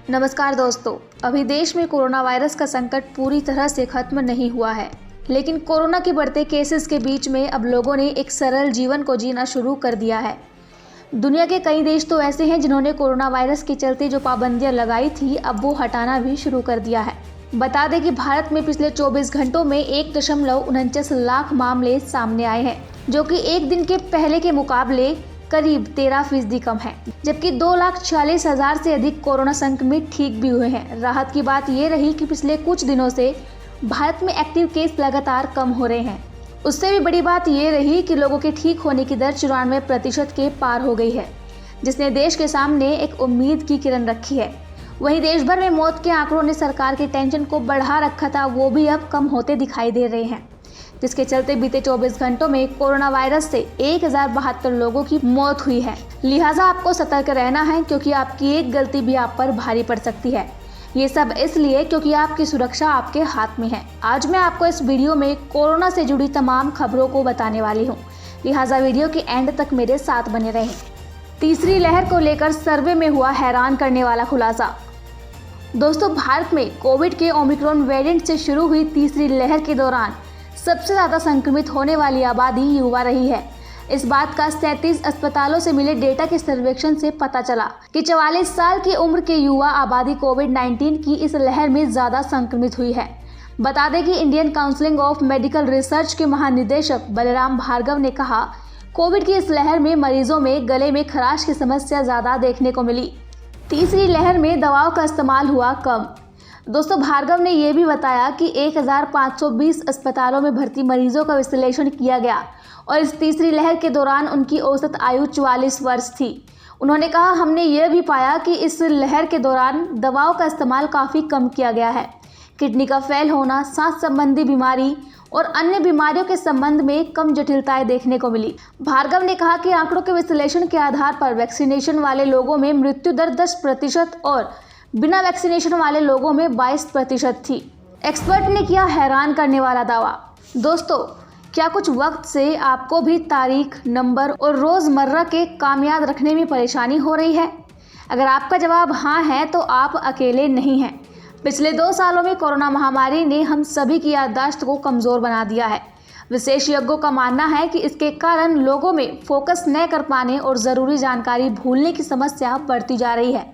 नमस्कार दोस्तों, अभी देश में कोरोना वायरस का संकट पूरी तरह से खत्म नहीं हुआ है, लेकिन कोरोना के बढ़ते केसेस के बीच में अब लोगों ने एक सरल जीवन को जीना शुरू कर दिया है। दुनिया के कई देश तो ऐसे हैं जिन्होंने कोरोना वायरस के चलते जो पाबंदियां लगाई थी, अब वो हटाना भी शुरू कर दिया है। बता दें कि भारत में पिछले 24 घंटों में 1.49 लाख मामले सामने आए हैं, जो कि एक दिन के पहले के मुकाबले करीब 13% कम है, जबकि 2,46,000 से अधिक कोरोना संक्रमित ठीक भी हुए हैं। राहत की बात ये रही कि पिछले कुछ दिनों से भारत में एक्टिव केस लगातार कम हो रहे हैं। उससे भी बड़ी बात ये रही कि लोगों के ठीक होने की दर 94% के पार हो गई है, जिसने देश के सामने एक उम्मीद की किरण रखी है। वहीं देश भर में मौत के आंकड़ों ने सरकार के टेंशन को बढ़ा रखा था, वो भी अब कम होते दिखाई दे रहे हैं, जिसके चलते बीते 24 घंटों में कोरोना वायरस से 1072 लोगों की मौत हुई है। लिहाजा आपको सतर्क रहना है, क्योंकि आपकी एक गलती भी आप पर भारी पड़ सकती है। ये सब इसलिए क्योंकि आपकी सुरक्षा आपके हाथ में है। आज मैं आपको इस वीडियो में कोरोना से जुड़ी तमाम खबरों को बताने वाली हूँ, लिहाजा वीडियो के एंड तक मेरे साथ बने रहें। तीसरी लहर को लेकर सर्वे में हुआ हैरान करने वाला खुलासा। दोस्तों, भारत में कोविड के ओमिक्रॉन वेरिएंट से शुरू हुई तीसरी लहर के दौरान सबसे ज़्यादा संक्रमित होने वाली आबादी युवा रही है। इस बात का 37 अस्पतालों से मिले डेटा के सर्वेक्षण से पता चला कि 44 साल की उम्र के युवा आबादी कोविड-19 की इस लहर में ज़्यादा संक्रमित हुई है। बता दें कि Indian council of medical research के महानिदेशक बलराम भार्गव ने कहा, कोविड की इस लहर में मरीजों में गले में खराश की समस्या ज़्यादा देखने को मिली। तीसरी लहर में दवाओं का इस्तेमाल हुआ कम। दोस्तों, भार्गव ने यह भी बताया कि 1520 अस्पतालों में भर्ती मरीजों का विश्लेषण किया गया और इस तीसरी लहर के दौरान उनकी औसत आयु 44 वर्ष थी। उन्होंने कहा, हमने यह भी पाया कि इस लहर के दौरान दवाओं का इस्तेमाल काफ़ी कम किया गया है। किडनी का फेल होना, सांस संबंधी बीमारी और अन्य बीमारियों के संबंध में कम जटिलताएं देखने को मिली। भार्गव ने कहा कि आंकड़ों के विश्लेषण के आधार पर वैक्सीनेशन वाले लोगों में मृत्यु दर 10% और बिना वैक्सीनेशन वाले लोगों में 22% थी। एक्सपर्ट ने किया हैरान करने वाला दावा। दोस्तों, क्या कुछ वक्त से आपको भी तारीख, नंबर और रोज़मर्रा के काम याद रखने में परेशानी हो रही है? अगर आपका जवाब हाँ है तो आप अकेले नहीं हैं। पिछले 2 सालों में कोरोना महामारी ने हम सभी की याददाश्त को कमज़ोर बना दिया है। विशेषज्ञों का मानना है कि इसके कारण लोगों में फोकस न कर पाने और ज़रूरी जानकारी भूलने की समस्या बढ़ती जा रही है।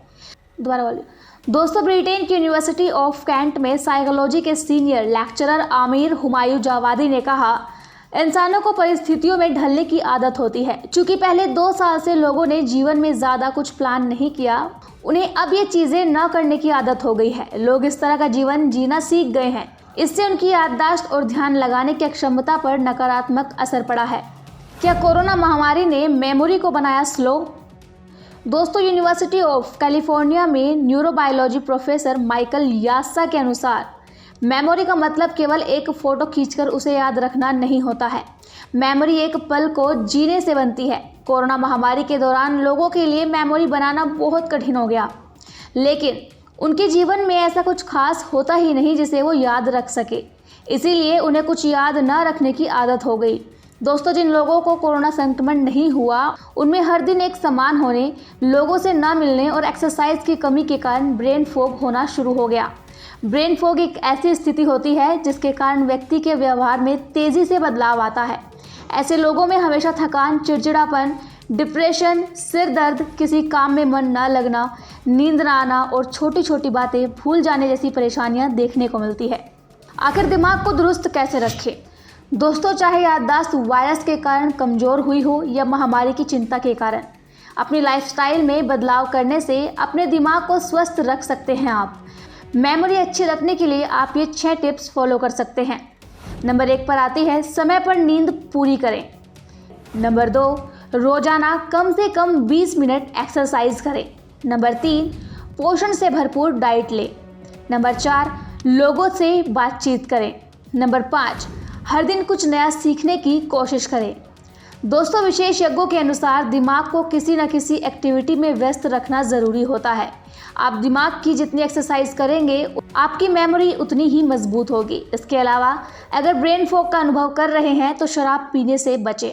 दोस्तों, ब्रिटेन की यूनिवर्सिटी ऑफ कैंट में साइकोलॉजी के सीनियर लेक्चरर आमिर हुमायूं जावादी ने कहा, इंसानों को परिस्थितियों में ढलने की आदत होती है। चूंकि पहले 2 साल से लोगों ने जीवन में ज़्यादा कुछ प्लान नहीं किया, उन्हें अब ये चीज़ें न करने की आदत हो गई है। लोग इस तरह का जीवन जीना सीख गए हैं। इससे उनकी याददाश्त और ध्यान लगाने की क्षमता पर नकारात्मक असर पड़ा है। क्या कोरोना महामारी ने मेमोरी को बनाया स्लो? दोस्तों, यूनिवर्सिटी ऑफ कैलिफोर्निया में न्यूरोबायोलॉजी प्रोफेसर माइकल यास्सा के अनुसार मेमोरी का मतलब केवल एक फ़ोटो खींचकर उसे याद रखना नहीं होता है। मेमोरी एक पल को जीने से बनती है। कोरोना महामारी के दौरान लोगों के लिए मेमोरी बनाना बहुत कठिन हो गया, लेकिन उनके जीवन में ऐसा कुछ खास होता ही नहीं जिसे वो याद रख सके। इसीलिए उन्हें कुछ याद न रखने की आदत हो गई। दोस्तों, जिन लोगों को कोरोना संक्रमण नहीं हुआ, उनमें हर दिन एक समान होने, लोगों से न मिलने और एक्सरसाइज की कमी के कारण ब्रेन फॉग होना शुरू हो गया। ब्रेन फॉग एक ऐसी स्थिति होती है जिसके कारण व्यक्ति के व्यवहार में तेज़ी से बदलाव आता है। ऐसे लोगों में हमेशा थकान, चिड़चिड़ापन, डिप्रेशन, सिर दर्द, किसी काम में मन न लगना, नींद न आना और छोटी छोटी बातें भूल जाने जैसी परेशानियां देखने को मिलती है। आखिर दिमाग को दुरुस्त कैसे रखें? दोस्तों, चाहे याददाश्त वायरस के कारण कमज़ोर हुई हो या महामारी की चिंता के कारण, अपनी लाइफस्टाइल में बदलाव करने से अपने दिमाग को स्वस्थ रख सकते हैं आप। मेमोरी अच्छी रखने के लिए आप ये 6 टिप्स फॉलो कर सकते हैं। नंबर 1 पर आती है, समय पर नींद पूरी करें। नंबर 2, रोजाना कम से कम 20 मिनट एक्सरसाइज करें। नंबर 3, पोषण से भरपूर डाइट लें। नंबर 4, लोगों से बातचीत करें। नंबर 5, हर दिन कुछ नया सीखने की कोशिश करें। दोस्तों, विशेषज्ञों के अनुसार दिमाग को किसी न किसी एक्टिविटी में व्यस्त रखना ज़रूरी होता है। आप दिमाग की जितनी एक्सरसाइज करेंगे, आपकी मेमोरी उतनी ही मजबूत होगी। इसके अलावा अगर ब्रेन फॉग का अनुभव कर रहे हैं तो शराब पीने से बचें।